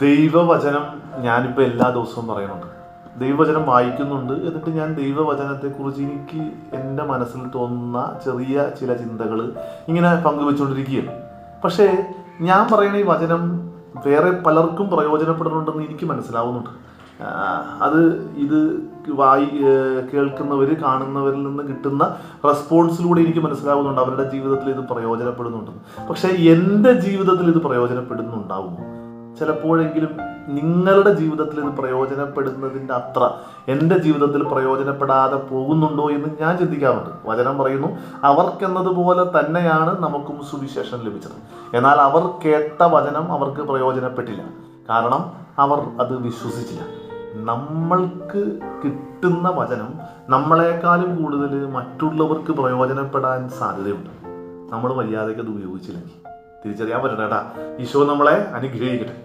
ദൈവവചനം ഞാനിപ്പോൾ എല്ലാ ദിവസവും പറയുന്നുണ്ട്. ദൈവവചനം വായിക്കുന്നുണ്ട്. എന്നിട്ട് ഞാൻ ദൈവവചനത്തെക്കുറിച്ച് എനിക്ക് എൻ്റെ മനസ്സിൽ തോന്നുന്ന ചെറിയ ചില ചിന്തകൾ ഇങ്ങനെ പങ്കുവെച്ചുകൊണ്ടിരിക്കുകയാണ്. പക്ഷേ ഞാൻ പറയുന്ന ഈ വചനം വേറെ പലർക്കും പ്രയോജനപ്പെടുന്നുണ്ടെന്ന് എനിക്ക് മനസ്സിലാവുന്നുണ്ട്. ഇത് കേൾക്കുന്നവർ, കാണുന്നവരിൽ നിന്ന് കിട്ടുന്ന റെസ്പോൺസിലൂടെ എനിക്ക് മനസ്സിലാവുന്നുണ്ട് അവരുടെ ജീവിതത്തിൽ ഇത് പ്രയോജനപ്പെടുന്നുണ്ടെന്ന്. പക്ഷേ എൻ്റെ ജീവിതത്തിൽ ഇത് പ്രയോജനപ്പെടുന്നുണ്ടാവുമോ? ചിലപ്പോഴെങ്കിലും നിങ്ങളുടെ ജീവിതത്തിൽ ഇത് പ്രയോജനപ്പെടുന്നതിൻ്റെ അത്ര എൻ്റെ ജീവിതത്തിൽ പ്രയോജനപ്പെടാതെ പോകുന്നുണ്ടോ എന്ന് ഞാൻ ചിന്തിക്കാറുണ്ട്. വചനം പറയുന്നു, അവർക്കെന്നതുപോലെ തന്നെയാണ് നമുക്കും സുവിശേഷം ലഭിച്ചത്. എന്നാൽ അവർ കേട്ട വചനം അവർക്ക് പ്രയോജനപ്പെട്ടില്ല. കാരണം അവർ അത് വിശ്വസിച്ചില്ല. നമ്മൾക്ക് കിട്ടുന്ന വചനം നമ്മളെക്കാളും കൂടുതൽ മറ്റുള്ളവർക്ക് പ്രയോജനപ്പെടാൻ സാധ്യതയുണ്ട്. നമ്മൾ മര്യാദയ്ക്ക് അത് ഉപയോഗിച്ചില്ലെങ്കിൽ. തിരിച്ചറിയാൻ പറ്റണം കേട്ടാ. ഈശോ നമ്മളെ അനുഗ്രഹിക്കട്ടെ.